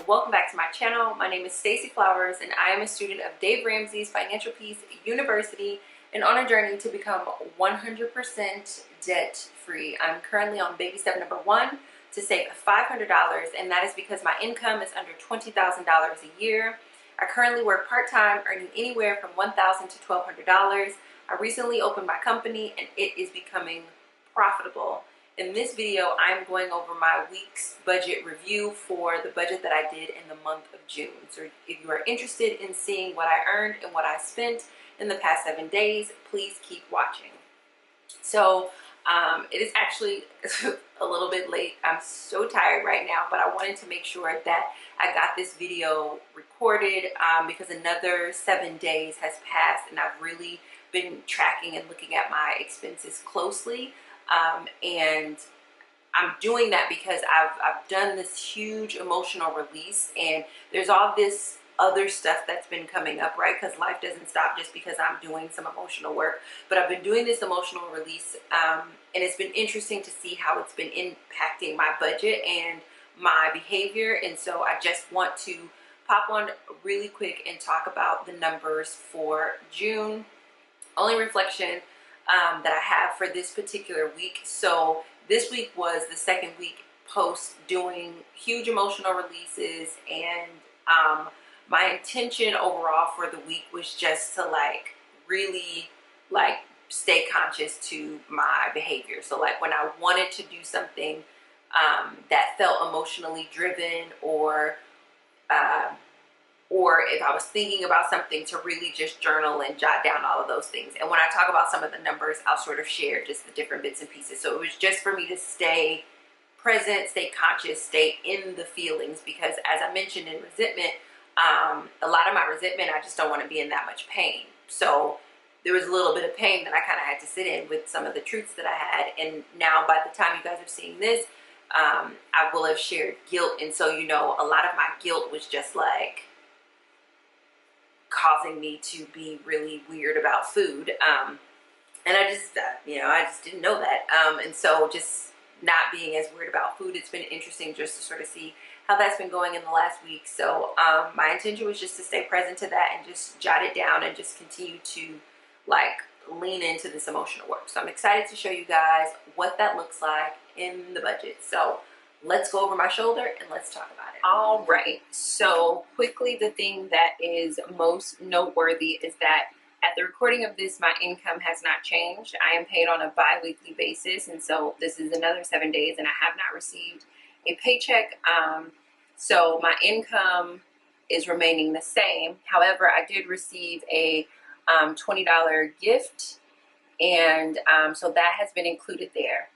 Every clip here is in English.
welcome back to my channel. My name is Stacey Flowers and I am a student of Dave Ramsey's Financial Peace University and on a journey to become 100% debt free. I'm currently on baby step number 1 to save $500, and that is because my income is under $20,000 a year. I currently work part-time, earning anywhere from $1,000 to $1,200. I recently opened my company and it is becoming profitable. In this video, I'm going over my week's budget review for the budget that I did in the month of June. So if you are interested in seeing what I earned and what I spent in the past 7 days, please keep watching. So it is actually a little bit late. I'm so tired right now, but I wanted to make sure that I got this video recorded because another 7 days has passed and I've really been tracking and looking at my expenses closely. And I'm doing that because I've done this huge emotional release, and there's all this other stuff that's been coming up, right? Because life doesn't stop just because I'm doing some emotional work, but I've been doing this emotional release, and it's been interesting to see how it's been impacting my budget and my behavior. And so I just want to pop on really quick and talk about the numbers for June. Only reflection that I have for this particular week. So this week was the second week post doing huge emotional releases, and my intention overall for the week was just to really stay conscious to my behavior. So when I wanted to do something that felt emotionally driven, or if I was thinking about something, to really just journal and jot down all of those things. And when I talk about some of the numbers, I'll sort of share just the different bits and pieces. So it was just for me to stay present, stay conscious, stay in the feelings, because as I mentioned in resentment, a lot of my resentment, I just don't want to be in that much pain. So there was a little bit of pain that I kind of had to sit in with some of the truths that I had. And now by the time you guys have seen this, I will have shared guilt. And so, a lot of my guilt was just causing me to be really weird about food. And I just, I just didn't know that. And so just not being as weird about food, it's been interesting just to sort of see how that's been going in the last week. So my intention was just to stay present to that and just jot it down and just continue to lean into this emotional work. So I'm excited to show you guys what that looks like in the budget. So let's go over my shoulder and let's talk about it. All right, so quickly, the thing that is most noteworthy is that at the recording of this, my income has not changed. I am paid on a bi-weekly basis, and so this is another 7 days and I have not received a paycheck. So my income is remaining the same. However, I did receive a $20 gift, and so that has been included there.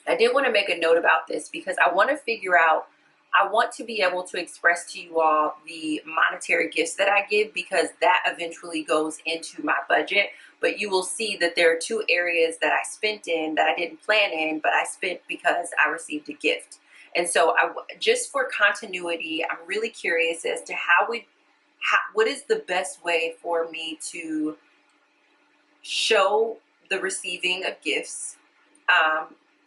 I did want to make a note about this because I want to figure out, I want to be able to express to you all the monetary gifts that I give, because that eventually goes into my budget. But you will see that there are 2 areas that I spent in that I didn't plan in, but I spent because I received a gift. And so just for continuity, I'm really curious as to what is the best way for me to show the receiving of gifts,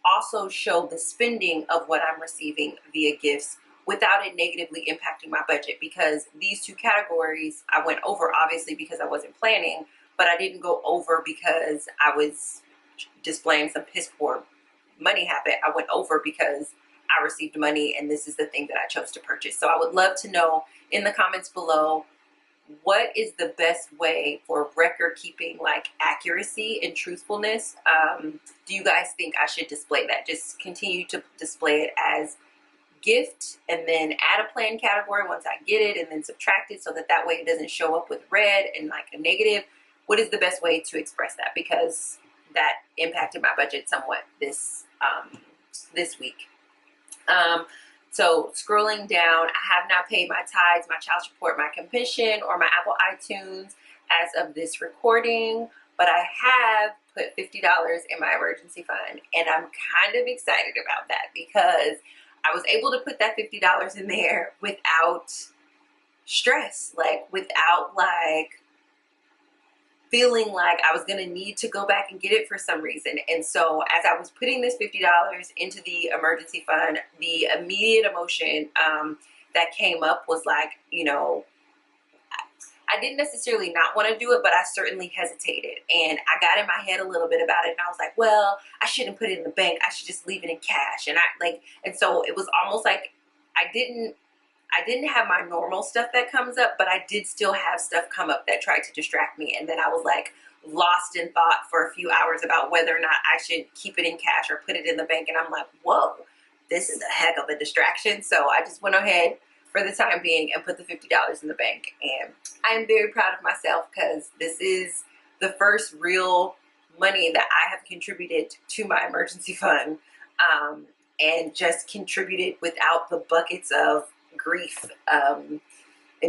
also show the spending of what I'm receiving via gifts without it negatively impacting my budget. Because these 2 categories I went over obviously because I wasn't planning, but I didn't go over because I was displaying some piss poor money habit. I went over because I received money and this is the thing that I chose to purchase. So I would love to know in the comments below, what is the best way for record keeping, accuracy and truthfulness? Do you guys think I should display that? Just continue to display it as gift and then add a planned category once I get it, and then subtract it so that way it doesn't show up with red and a negative? What is the best way to express that? Because that impacted my budget somewhat this week. So scrolling down, I have not paid my tithes, my child support, my commission, or my Apple iTunes as of this recording, but I have put $50 in my emergency fund, and I'm kind of excited about that because I was able to put that $50 in there without stress, without feeling like I was going to need to go back and get it for some reason. And so as I was putting this $50 into the emergency fund, the immediate emotion that came up was like, you know, I didn't necessarily not want to do it, but I certainly hesitated. And I got in my head a little bit about it, and I was like, well, I shouldn't put it in the bank. I should just leave it in cash. And and so it was almost like I didn't have my normal stuff that comes up, but I did still have stuff come up that tried to distract me. And then I was like lost in thought for a few hours about whether or not I should keep it in cash or put it in the bank. And I'm like, whoa, this is a heck of a distraction. So I just went ahead for the time being and put the $50 in the bank. And I am very proud of myself because this is the first real money that I have contributed to my emergency fund, and just contributed without the buckets of grief and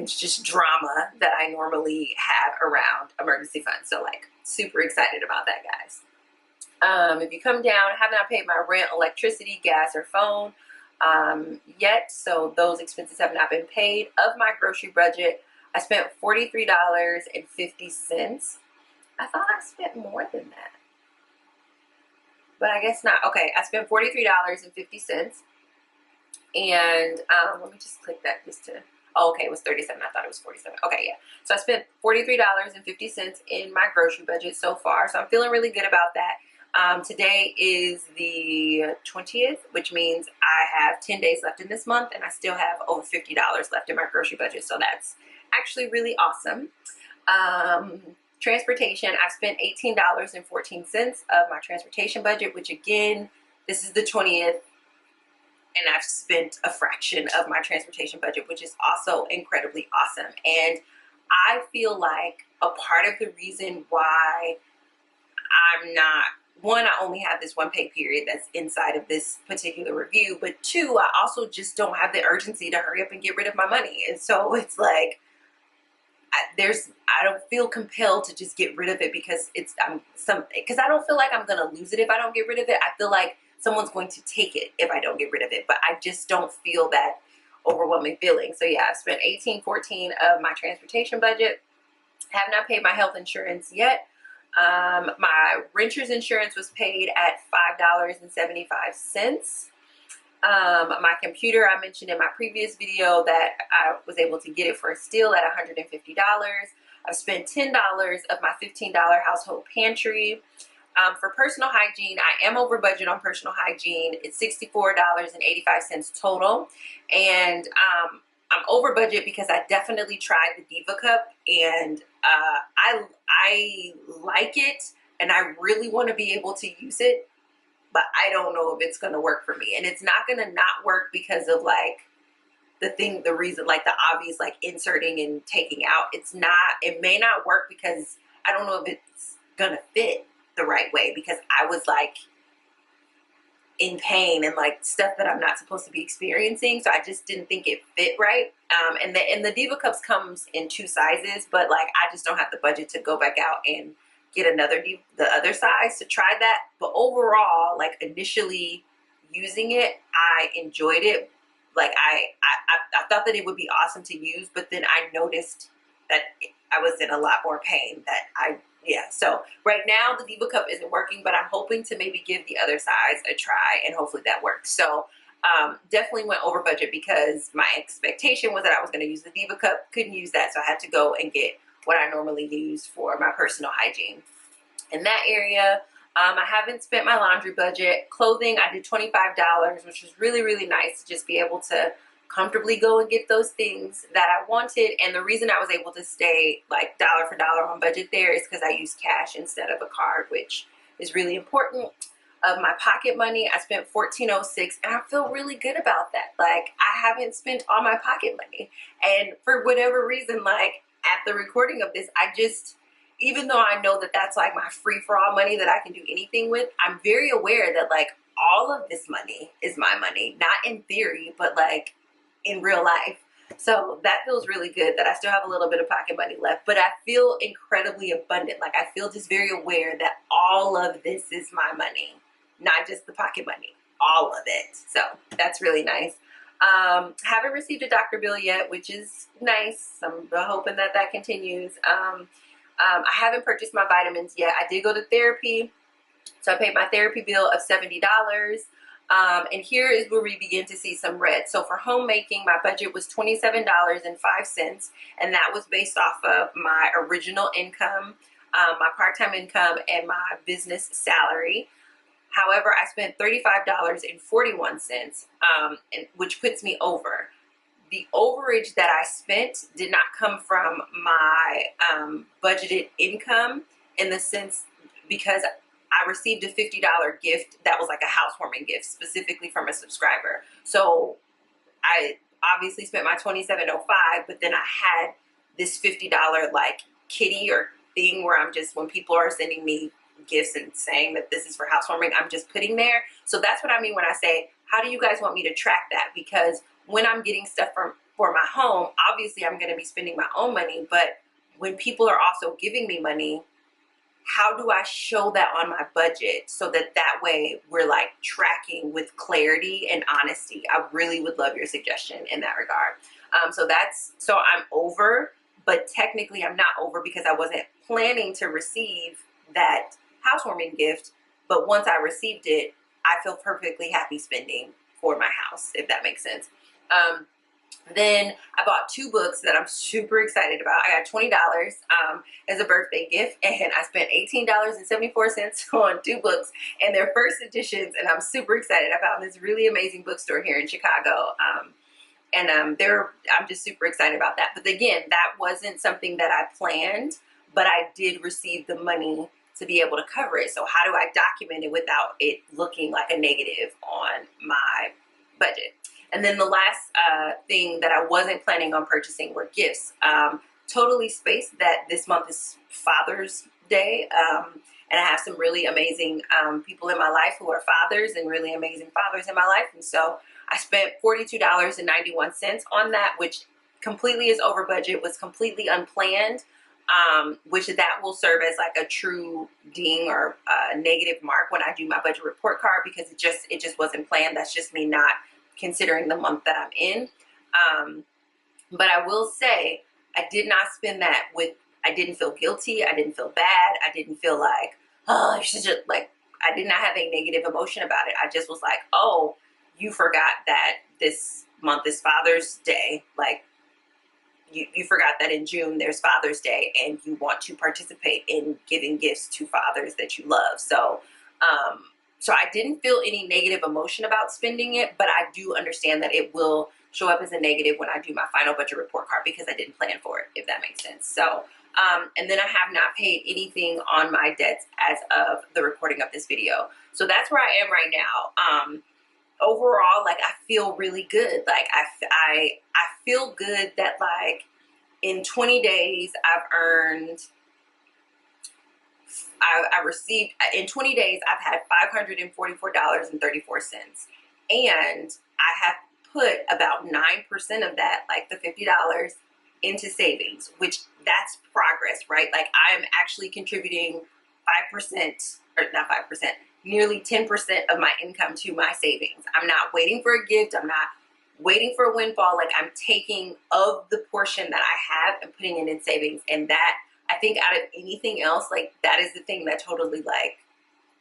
just drama that I normally have around emergency funds. So like super excited about that, guys. If you come down, have not paid my rent, electricity, gas, or phone yet, so those expenses have not been paid. Of my grocery budget, I spent $43.50. I thought I spent more than that, but I guess not. Okay, I spent $43.50, and let me just click that just to. Oh, okay, it was 37. I thought it was 47. Okay, yeah. So I spent $43.50 in my grocery budget so far, so I'm feeling really good about that. Today is the 20th, which means I have 10 days left in this month, and I still have over $50 left in my grocery budget, so that's actually really awesome. Transportation, I spent $18.14 of my transportation budget, which again, this is the 20th, and I've spent a fraction of my transportation budget, which is also incredibly awesome. And I feel like a part of the reason why I'm not, one, I only have this one pay period that's inside of this particular review, but two, I also just don't have the urgency to hurry up and get rid of my money. And so it's like, I don't feel compelled to just get rid of it because because I don't feel like I'm going to lose it if I don't get rid of it. I feel like someone's going to take it if I don't get rid of it, but I just don't feel that overwhelming feeling. So yeah, I've spent $18.14 of my transportation budget. Have not paid my health insurance yet. My renter's insurance was paid at $5.75. My computer, I mentioned in my previous video that I was able to get it for a steal at $150. I've spent $10 of my $15 household pantry. For personal hygiene, I am over budget on personal hygiene. It's $64.85 total. And I'm over budget because I definitely tried the Diva Cup, and I like it, and I really want to be able to use it, but I don't know if it's going to work for me. And it's not going to not work because of like the reason, like the obvious, like inserting and taking out. It may not work because I don't know if it's going to fit the right way, because I was like in pain and like stuff that I'm not supposed to be experiencing. So I just didn't think it fit right. And the Diva Cups comes in 2 sizes, but like I just don't have the budget to go back out and get the other size to try that. But overall, like initially using it, I enjoyed it. Like I thought that it would be awesome to use, but then I noticed that I was in a lot more pain so right now the Diva Cup isn't working, but I'm hoping to maybe give the other size a try, and hopefully that works. So definitely went over budget because my expectation was that I was going to use the Diva Cup. Couldn't use that, so I had to go and get what I normally use for my personal hygiene. In that area, I haven't spent my laundry budget. Clothing, I did $25, which was really, really nice to just be able to comfortably go and get those things that I wanted. And the reason I was able to stay like dollar for dollar on budget there is because I used cash instead of a card, which is really important. Of my pocket money, I spent $14.06, and I feel really good about that. Like I haven't spent all my pocket money, and for whatever reason, like at the recording of this, even though I know that that's like my free-for-all money that I can do anything with, I'm very aware that like all of this money is my money, not in theory, but like in real life. So that feels really good that I still have a little bit of pocket money left, but I feel incredibly abundant. Like I feel just very aware that all of this is my money, not just the pocket money, all of it. So that's really nice. Haven't received a doctor bill yet, which is nice. I'm hoping that continues. I haven't purchased my vitamins yet. I did go to therapy, so I paid my therapy bill of $70. And here is where we begin to see some red. So for homemaking, my budget was $27.05, and that was based off of my original income, my part-time income, and my business salary. However, I spent $35.41, which puts me over. The overage that I spent did not come from my budgeted income, in the sense because I received a $50 gift that was like a housewarming gift specifically from a subscriber. So I obviously spent my $27.05, but then I had this $50 like kitty or thing where I'm just, when people are sending me gifts and saying that this is for housewarming, I'm just putting there. So that's what I mean when I say, how do you guys want me to track that? Because when I'm getting stuff for my home, obviously I'm going to be spending my own money, but when people are also giving me money, how do I show that on my budget so that way we're like tracking with clarity and honesty? I really would love your suggestion in that regard. So I'm over, but technically I'm not over because I wasn't planning to receive that housewarming gift. But once I received it, I feel perfectly happy spending for my house, if that makes sense. Then I bought 2 books that I'm super excited about. I got $20 as a birthday gift, and I spent $18.74 on 2 books, and they're first editions, and I'm super excited. I found this really amazing bookstore here in Chicago, and I'm just super excited about that. But again, that wasn't something that I planned, but I did receive the money to be able to cover it. So how do I document it without it looking like a negative on my budget? And then the last thing that I wasn't planning on purchasing were gifts. Totally spaced that this month is Father's Day, and I have some really amazing people in my life who are fathers, and really amazing fathers in my life. And so I spent $42.91 on that, which completely is over budget, was completely unplanned, which that will serve as like a true ding or negative mark when I do my budget report card, because it just wasn't planned. That's just me not considering the month that I'm in. But I will say, I did not spend that I didn't feel guilty. I didn't feel bad. I didn't feel like, oh, I should just, like, I did not have a negative emotion about it. I just was like, oh, you forgot that this month is Father's Day. Like, you forgot that in June there's Father's Day, and you want to participate in giving gifts to fathers that you love. So I didn't feel any negative emotion about spending it, but I do understand that it will show up as a negative when I do my final budget report card, because I didn't plan for it, if that makes sense. So, and then I have not paid anything on my debts as of the recording of this video. So that's where I am right now. Overall, like, I feel really good. Like, I feel good that, like, in 20 days, I received, in 20 days, I've had $544.34. And I have put about 9% of that, like the $50, into savings, which that's progress, right? Like, I'm actually contributing 5%, or not 5%, nearly 10% of my income to my savings. I'm not waiting for a gift. I'm not waiting for a windfall. Like, I'm taking of the portion that I have and putting it in savings. And that, I think, out of anything else, like, that is the thing that totally, like,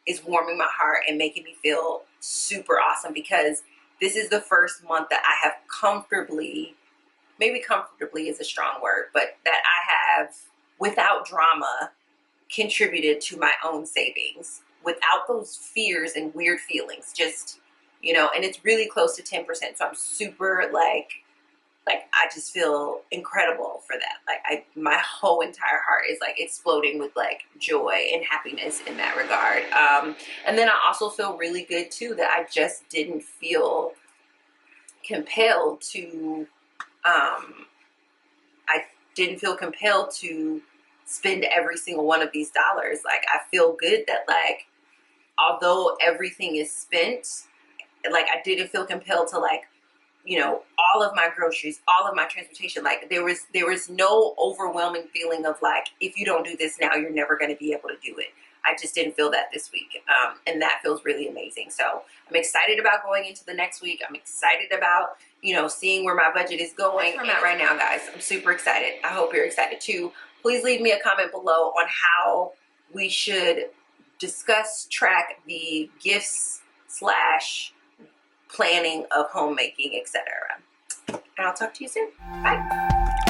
is warming my heart and making me feel super awesome, because this is the first month that I have comfortably, maybe comfortably is a strong word, but that I have, without drama, contributed to my own savings without those fears and weird feelings. Just, and it's really close to 10%. So I'm super, like I just feel incredible for that. Like, my whole entire heart is like exploding with like joy and happiness in that regard. And then I also feel really good too that I just didn't feel compelled to, spend every single one of these dollars. Like, I feel good that, like, although everything is spent, like, I didn't feel compelled to, like, all of my groceries, all of my transportation. Like, there was no overwhelming feeling of like, if you don't do this now, you're never going to be able to do it. I just didn't feel that this week. And that feels really amazing. So I'm excited about going into the next week. I'm excited about, seeing where my budget is going. That's where I'm at right now, guys. I'm super excited. I hope you're excited too. Please leave me a comment below on how we should track the gifts / planning of homemaking, etc. And I'll talk to you soon. Bye.